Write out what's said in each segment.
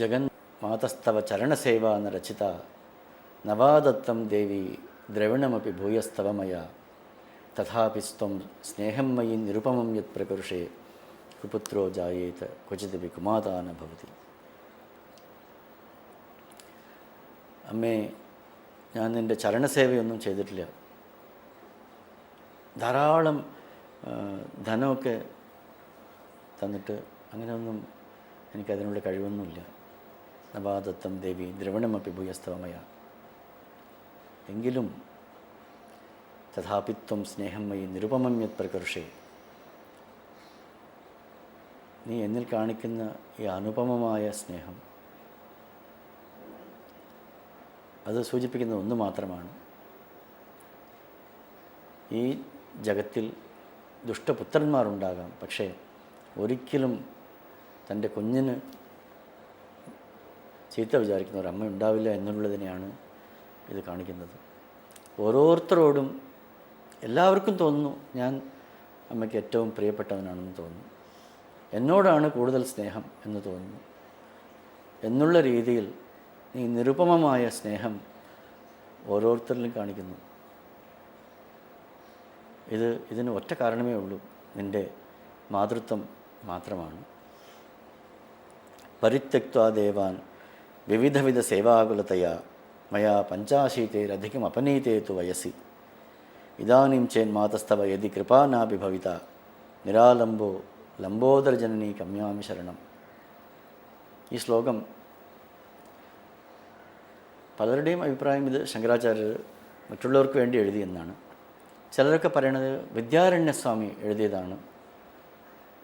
ജഗൻ മാതസ്തവ ചരണസേവാ എന്ന രചിത നവാദത്തം ദേവി ദ്രവിണമപി ഭൂയസ്തവമയ തഥാപി സ്ത്വം സ്നേഹം മയി നിരുപമം യത് പ്രകൃഷേ കുപുത്രോ ജായേത ക്വചിദപി കുമാതാന ഭവതി. അമ്മേ, ഞാൻ നിൻ്റെ ചരണസേവയൊന്നും ചെയ്തിട്ടില്ല. ധാരാളം ധനമൊക്കെ തന്നിട്ട് അങ്ങനെയൊന്നും എനിക്കതിനുള്ള കഴിവൊന്നുമില്ല. നവാദത്തം ദേവി ദ്രവിണമപി ഭൂയസ്തവമയ. എങ്കിലും തഥാപിത്വം സ്നേഹം മയി നിരുപമം യത് പ്രകർഷേ, നീ എന്നിൽ കാണിക്കുന്ന ഈ അനുപമമായ സ്നേഹം അത് സൂചിപ്പിക്കുന്ന ഒന്ന് മാത്രമാണ്. ഈ ജഗത്തിൽ ദുഷ്ടപുത്രന്മാരുണ്ടാകാം, പക്ഷേ ഒരിക്കലും തൻ്റെ കുഞ്ഞിന് ചീത്ത വിചാരിക്കുന്ന ഒരു അമ്മ ഉണ്ടാവില്ല എന്നുള്ളതിനെയാണ് ഇത് കാണിക്കുന്നത്. ഓരോരുത്തരോടും എല്ലാവർക്കും തോന്നുന്നു ഞാൻ അമ്മയ്ക്ക് ഏറ്റവും പ്രിയപ്പെട്ടവനാണെന്ന് തോന്നുന്നു, എന്നോടാണ് കൂടുതൽ സ്നേഹം എന്ന് തോന്നുന്നു എന്നുള്ള രീതിയിൽ ഈ നിരുപമമായ സ്നേഹം ഓരോരുത്തരിലും കാണിക്കുന്നു. ഇതിന് ഒറ്റ കാരണമേ ഉള്ളൂ, നിൻ്റെ മാതൃത്വം മാത്രമാണ്. പരിത്യക്ത്വാ ദേവാൻ വിവിധവിധ സേവാകുലതയാ മയാ പഞ്ചാശീതേരധികം അപനീതേതു വയസി ഇദാനീം ചേന്മാതസ്തവ യദി കൃപാ നാപി ഭവിത നിരാലംബോ ലംബോദരജനനീ കമ്യാമി ശരണം. ഈ ശ്ലോകം പലരുടെയും അഭിപ്രായം ഇത് ശങ്കരാചാര്യർ മറ്റുള്ളവർക്ക് വേണ്ടി എഴുതിയെന്നാണ്. ചിലരൊക്കെ പറയണത് വിദ്യാരണ്യസ്വാമി എഴുതിയതാണ്.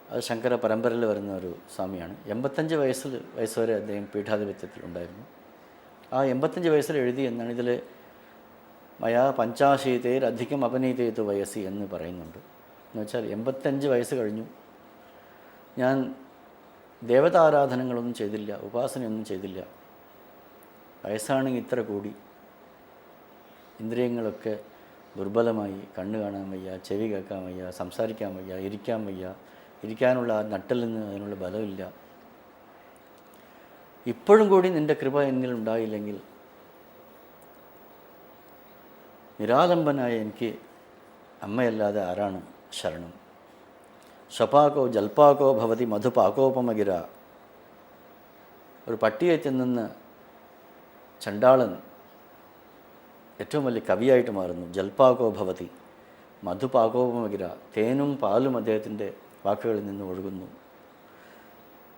അത് ശങ്കര പരമ്പരയിൽ വരുന്ന ഒരു സ്വാമിയാണ്. 85 വയസ്സ് വരെ അദ്ദേഹം പീഠാധിപത്യത്തിലുണ്ടായിരുന്നു. ആ 85 വയസ്സിൽ എഴുതി എന്നാണ്. ഇതിൽ മയാ പഞ്ചാശീതേരധികം അപനീതേതു വയസ്സി എന്ന് പറയുന്നുണ്ട്. എന്ന് വെച്ചാൽ 85 വയസ്സ് കഴിഞ്ഞു, ഞാൻ ദേവതാരാധനങ്ങളൊന്നും ചെയ്തില്ല, ഉപാസനയൊന്നും ചെയ്തില്ല. വയസ്സാണെങ്കിൽ ഇത്ര കൂടി, ഇന്ദ്രിയങ്ങളൊക്കെ ദുർബലമായി, കണ്ണ് കാണാൻ വയ്യ, ചെവി കേൾക്കാൻ വയ്യ, സംസാരിക്കാൻ വയ്യ, ഇരിക്കാൻ വയ്യ, ഇരിക്കാനുള്ള നട്ടിൽ നിന്ന് അതിനുള്ള ബലമില്ല. ഇപ്പോഴും കൂടി നിൻ്റെ കൃപ എന്നിൽ ഉണ്ടായില്ലെങ്കിൽ നിരാലംബനായ എനിക്ക് അമ്മയല്ലാതെ ആരാണ് ശരണം. സ്വപാകോ ജൽപാകോ ഭവതി മധുപാകോപമഗിര. ഒരു പട്ടിയെ തിന്നുന്ന ചണ്ടാളൻ ഏറ്റവും വലിയ കവിയായിട്ട് മാറുന്നു. ജൽപാകോ ഭവതി മധുപാകോപമഗിര. തേനും പാലും അദ്ദേഹത്തിൻ്റെ വാക്കുകളിൽ നിന്ന് ഒഴുകുന്നു.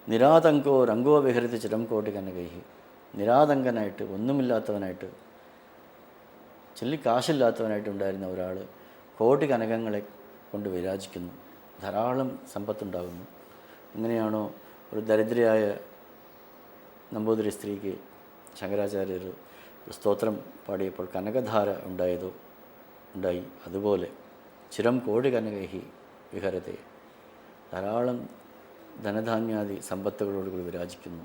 നിരാതങ്കോ രംഗോ വിഹരിത ചിരം കോടി കനകൈഹി. നിരാതങ്കനായിട്ട്, ഒന്നുമില്ലാത്തവനായിട്ട്, കാശില്ലാത്തവനായിട്ട് ഉണ്ടായിരുന്ന ഒരാൾ കോടി കനകങ്ങളെ കൊണ്ട് വിരാജിക്കുന്നു. ധാരാളം സമ്പത്തുണ്ടാകുന്നു. എങ്ങനെയാണോ ഒരു ദരിദ്രയായ നമ്പൂതിരി സ്ത്രീക്ക് ശങ്കരാചാര്യർ സ്തോത്രം പാടിയപ്പോൾ കനകധാര ഉണ്ടായി, അതുപോലെ ചിരം കോടി കനകൈഹി വിഹരത്തെ, ധാരാളം ധനധാന്യാദി സമ്പത്തുകളോടുകൂടി വിരാജിക്കുന്നു.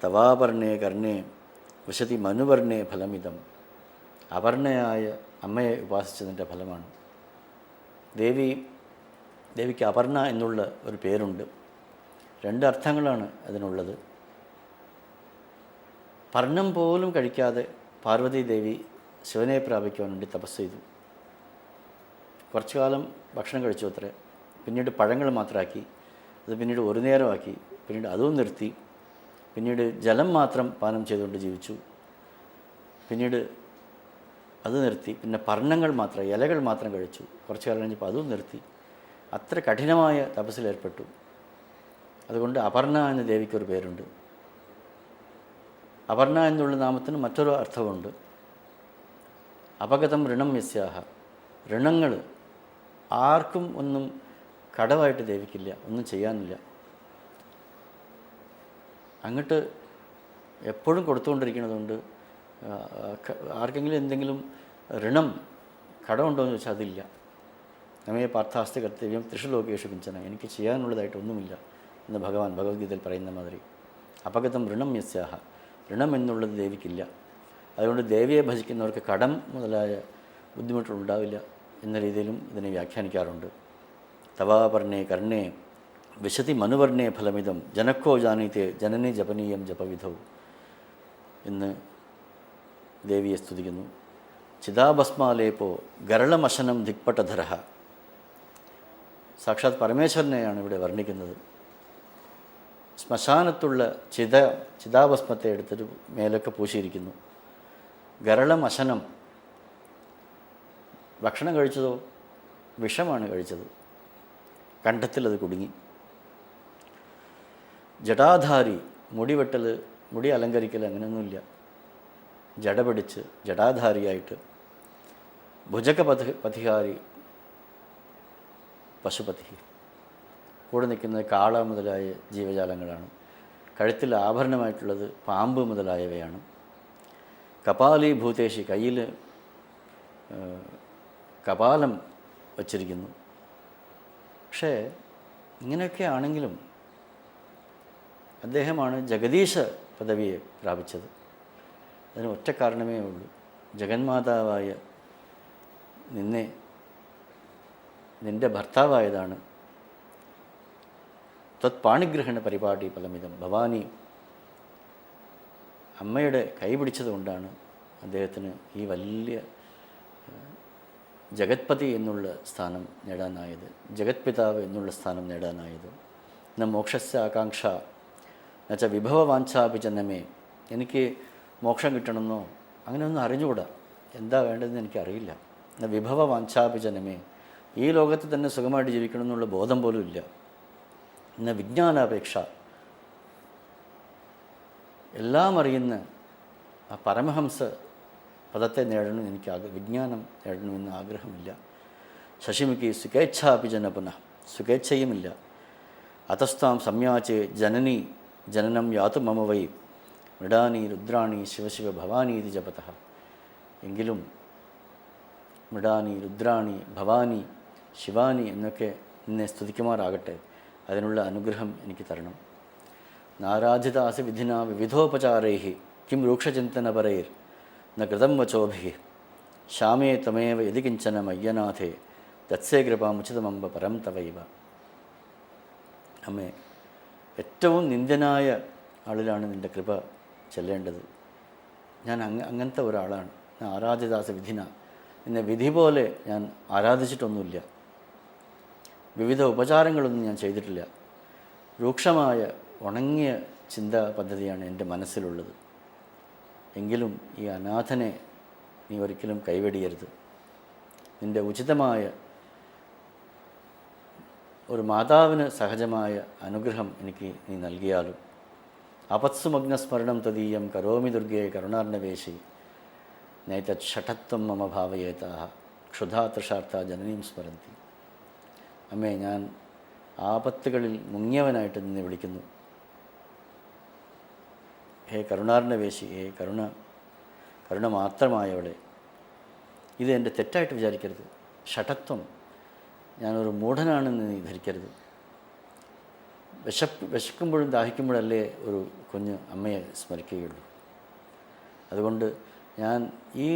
തവാപർണേ കർണേ വിശതി മനുവർണേ ഫലമിതം. അപർണയായ അമ്മയെ ഉപാസിച്ചതിൻ്റെ ഫലമാണ്. ദേവിക്ക് അപർണ എന്നുള്ള ഒരു പേരുണ്ട്. 2 അർത്ഥങ്ങളാണ് അതിനുള്ളത്. പർണം പോലും കഴിക്കാതെ പാർവതി ദേവി ശിവനെ പ്രാപിക്കുവാൻ വേണ്ടി തപസ് ചെയ്തു. കുറച്ചു കാലം ഭക്ഷണം കഴിച്ചു അത്രേ. പിന്നീട് പഴങ്ങൾ മാത്രമാക്കി, അത് പിന്നീട് ഒരു നേരമാക്കി, പിന്നീട് അതും നിർത്തി, പിന്നീട് ജലം മാത്രം പാനം ചെയ്തുകൊണ്ട് ജീവിച്ചു, പിന്നീട് അത് നിർത്തി, പിന്നെ പർണങ്ങൾ മാത്രം, ഇലകൾ മാത്രം കഴിച്ചു. കുറച്ച് കാലം കഴിഞ്ഞപ്പോൾ അതും നിർത്തി. അത്ര കഠിനമായ തപസ്സിലേർപ്പെട്ടു. അതുകൊണ്ട് അപർണ എന്ന ദേവിക്കൊരു പേരുണ്ട്. അപർണ എന്നുള്ള നാമത്തിന് മറ്റൊരു അർത്ഥമുണ്ട്. അപഗതം ഋണം യസ്യാഹ. ഋണങ്ങൾ ആർക്കും ഒന്നും കടവായിട്ട് ദേവിക്കില്ല, ഒന്നും ചെയ്യാനില്ല. അങ്ങോട്ട് എപ്പോഴും കൊടുത്തുകൊണ്ടിരിക്കുന്നതുകൊണ്ട് ആർക്കെങ്കിലും എന്തെങ്കിലും ഋണം കടമുണ്ടോ എന്ന് ചോദിച്ചാൽ അതില്ല. നമ്മെ പാർത്ഥാസ്തി കർത്തവ്യം തൃഷു ലോകേഷു കിഞ്ചന. എനിക്ക് ചെയ്യാനുള്ളതായിട്ടൊന്നുമില്ല എന്ന് ഭഗവത്ഗീതയിൽ പറയുന്ന മാതിരി. അപഗതം ഋണം യസ്യാഹ. ഋണം എന്നുള്ളത് ദേവിക്കില്ല. അതുകൊണ്ട് ദേവിയെ ഭജിക്കുന്നവർക്ക് കടം മുതലായ ബുദ്ധിമുട്ടുണ്ടാവില്ല എന്ന രീതിയിലും ഇതിനെ വ്യാഖ്യാനിക്കാറുണ്ട്. തവാപർണേ കർണേ വിശതി മനുവർണ്ണേ ഫലമിതം ജനക്കോ ജാനീതേ ജനനി ജപനീയം ജപവിധൗ എന്ന് ദേവിയെ സ്തുതിക്കുന്നു. ചിതാഭസ്മാലേപോ ഗരളമശനം ദിക്പട്ടധര. സാക്ഷാത് പരമേശ്വരനെയാണ് ഇവിടെ വർണ്ണിക്കുന്നത്. ശ്മശാനത്തുള്ള ചിതാഭസ്മത്തെ എടുത്തിട്ട് മേലൊക്കെ പൂശിയിരിക്കുന്നു. ഗരളമശനം, ഭക്ഷണം കഴിച്ചതോ വിഷമാണ് കഴിച്ചത്. കണ്ഠത്തിലത് കുടുങ്ങി. ജടാധാരി, മുടിവെട്ടൽ, മുടി അലങ്കരിക്കൽ അങ്ങനെയൊന്നുമില്ല. ജട പിടിച്ച് ജടാധാരിയായിട്ട്. ഭുജകപഥികാരി പശുപതി, കൂടെ നിൽക്കുന്നത് കാള മുതലായ ജീവജാലങ്ങളാണ്. കഴുത്തിൽ ആഭരണമായിട്ടുള്ളത് പാമ്പ് മുതലായവയാണ്. കപാലി ഭൂതേശി, കയ്യിൽ കപാലം വച്ചിരിക്കുന്നു. പക്ഷേ ഇങ്ങനെയൊക്കെ ആണെങ്കിലും അദ്ദേഹമാണ് ജഗദീശ പദവിയെ പ്രാപിച്ചത്. അതിന് ഒറ്റ കാരണമേ ഉള്ളൂ. ജഗന്മാതാവായ നിൻ്റെ ഭർത്താവായതാണ്. തത് പാണിഗ്രഹണ പരിപാടി ഫലമിതം. ഭവാനി അമ്മയുടെ കൈ പിടിച്ചതുകൊണ്ടാണ് അദ്ദേഹത്തിന് ഈ വലിയ ജഗത്പതി എന്നുള്ള സ്ഥാനം നേടാനായത്, ജഗത്പിതാവ് എന്നുള്ള സ്ഥാനം നേടാനായത്. ന മോക്ഷസ്യ ആകാംക്ഷ എന്നുവെച്ചാൽ വിഭവവാഞ്ചാഭിജനമേ. എനിക്ക് മോക്ഷം കിട്ടണമെന്നോ അങ്ങനെയൊന്നും അറിഞ്ഞുകൂടാ, എന്താ വേണ്ടതെന്ന് എനിക്കറിയില്ല. എന്നാൽ വിഭവവാഞ്ചാഭിജനമേ, ഈ ലോകത്ത് തന്നെ സുഖമായിട്ട് ജീവിക്കണം എന്നുള്ള ബോധം പോലും ഇല്ല. എന്നാൽ വിജ്ഞാനാപേക്ഷ, എല്ലാം അറിയുന്ന ആ പരമഹംസ പദത്തെ നേടണമെന്ന് എനിക്ക് വിജ്ഞാനം നേടണമെന്ന് ആഗ്രഹമില്ല. ശശിമുഖി സുഖേച്ഛാഭിജന പുനഃ, സുഖേച്ഛയുമില്ല. അതസ്താം സംയാചേ ജനനി ജനനം യാതു മമ വൈ മൃഡാനി രുദ്രാണി ശിവശിവ ഭവാനീതി ജപതഃ. എങ്കിലും മൃഡാനി രുദ്രാണി ഭവാനി ശിവാനി എന്നൊക്കെ എന്നെ സ്തുതിക്കുമാറാകട്ടെ. അതിനുള്ള അനുഗ്രഹം എനിക്ക് തരണം. നാരാധിതാസി വിധിന വിവിധോപചാരൈ കിം രൂക്ഷചിന്തനപരൈർ ന കൃതം വചോഭി ശ്യാമേ തമേവ യതി കിഞ്ചന മയ്യനാഥേ തത്സേ കൃപാമുചിതമമ്പ പരം തവൈവ. അമ്മേ, ഏറ്റവും നിന്ദ്യനായ ആളിലാണ് നിൻ്റെ കൃപ ചെല്ലേണ്ടത്. ഞാൻ അങ്ങനത്തെ ഒരാളാണ്. ഞാൻ ആരാധിദാസ വിധിന, എന്നെ വിധി പോലെ ഞാൻ ആരാധിച്ചിട്ടൊന്നുമില്ല. വിവിധ ഉപചാരങ്ങളൊന്നും ഞാൻ ചെയ്തിട്ടില്ല. രൂക്ഷമായ ഉണങ്ങിയ ചിന്താ പദ്ധതിയാണ് എൻ്റെ മനസ്സിലുള്ളത്. എങ്കിലും ഈ അനാഥനെ നീ ഒരിക്കലും കൈവെടിയരുത്. നിൻ്റെ ഉചിതമായ ഒരു മാതാവിന് സഹജമായ അനുഗ്രഹം എനിക്ക് നീ നൽകിയാലും. അപത്സുമഗ്നസ്മരണം തദീയം കരോമി ദുർഗേ കരുണാർണവേശി നൈതത് ഷഠത്വം മമ ഭാവയേതാ ക്ഷുധാ തൃഷാർത്ഥ ജനനീം സ്മരന്തി. അമ്മേ, ഞാൻ ആപത്തുകളിൽ മുങ്ങിയവനായിട്ട് നിന്നെ വിളിക്കുന്നു. ഹേ കരുണാർണവേശി, ഹേ കരുണ മാത്രമായവളെ, ഇത് എൻ്റെ തെറ്റായിട്ട് വിചാരിക്കരുത്. ഷഠത്വം, ഞാനൊരു മൂഢനാണെന്ന് നീ ധരിക്കരുത്. വിശക്കുമ്പോഴും ദാഹിക്കുമ്പോഴല്ലേ ഒരു കുഞ്ഞ് അമ്മയെ സ്മരിക്കുകയുള്ളൂ. അതുകൊണ്ട് ഞാൻ ഈ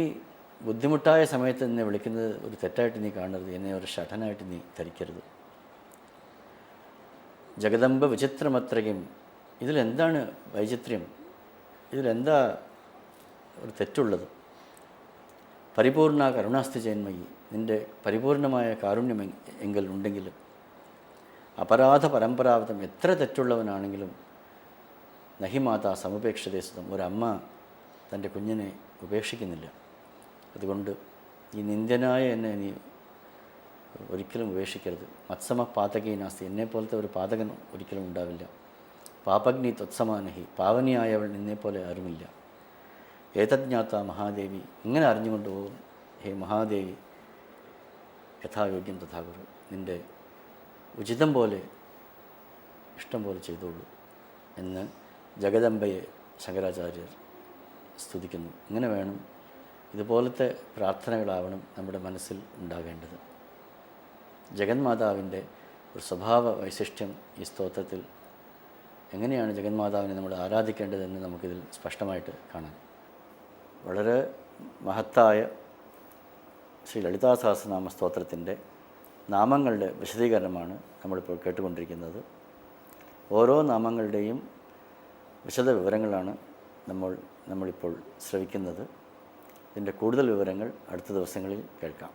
ബുദ്ധിമുട്ടായ സമയത്ത് എന്നെ വിളിക്കുന്നത് ഒരു തെറ്റായിട്ട് നീ കാണരുത്. എന്നെ ഒരു ഷഠനായിട്ട് നീ ധരിക്കരുത്. ജഗദംബ വിചിത്രമത്രയും, ഇതിലെന്താണ് വൈചിത്ര്യം? ഇതിലെന്താ ഒരു തെറ്റുള്ളത്? പരിപൂർണ കരുണാസ്തി ജന്മയി, നിൻ്റെ പരിപൂർണമായ കാരുണ്യം എങ്കിൽ ഉണ്ടെങ്കിലും അപരാധ പരമ്പരാവതം, എത്ര തെറ്റുള്ളവനാണെങ്കിലും നഹി മാതാ സമുപേക്ഷതേ സുതം, ഒരമ്മ തൻ്റെ കുഞ്ഞിനെ ഉപേക്ഷിക്കുന്നില്ല. അതുകൊണ്ട് ഈ നിന്ദ്യനായ എന്നെ നീ ഒരിക്കലും ഉപേക്ഷിക്കരുത്. മത്സമ പാതകീ നാസ്തി, എന്നെപ്പോലത്തെ ഒരു പാതകൻ ഒരിക്കലും ഉണ്ടാവില്ല. പാപഗ്നി ത്വത്സമാനഹി, പാവനിയായവൾ നിന്നെപ്പോലെ ആരുമില്ല. ഏതജ്ഞാത്ത മഹാദേവി, ഇങ്ങനെ അറിഞ്ഞുകൊണ്ട് പോകും. ഹേ മഹാദേവി, യഥായോഗ്യം തഥാകുരു, നിൻ്റെ ഉചിതം പോലെ ഇഷ്ടം പോലെ ചെയ്തോളൂ എന്ന് ജഗദംബയെ ശങ്കരാചാര്യർ സ്തുതിക്കുന്നു. ഇങ്ങനെ വേണം, ഇതുപോലത്തെ പ്രാർത്ഥനകളാവണം നമ്മുടെ മനസ്സിൽ ഉണ്ടാകേണ്ടത്. ജഗന്മാതാവിൻ്റെ ഒരു സ്വഭാവ വൈശിഷ്ട്യം ഈ സ്തോത്രത്തിൽ എങ്ങനെയാണ് ജഗന്മാതാവിനെ നമ്മൾ ആരാധിക്കേണ്ടതെന്ന് നമുക്കിതിൽ സ്പഷ്ടമായിട്ട് കാണാം. വളരെ മഹത്തായ ശ്രീ ലളിതാ സഹസ്രനാമ സ്തോത്രത്തിൻ്റെ നാമങ്ങളുടെ വിശദീകരണമാണ് നമ്മളിപ്പോൾ കേട്ടുകൊണ്ടിരിക്കുന്നത്. ഓരോ നാമങ്ങളുടെയും വിശദ വിവരങ്ങളാണ് നമ്മളിപ്പോൾ ശ്രവിക്കുന്നത്. ഇതിൻ്റെ കൂടുതൽ വിവരങ്ങൾ അടുത്ത ദിവസങ്ങളിൽ കേൾക്കാം.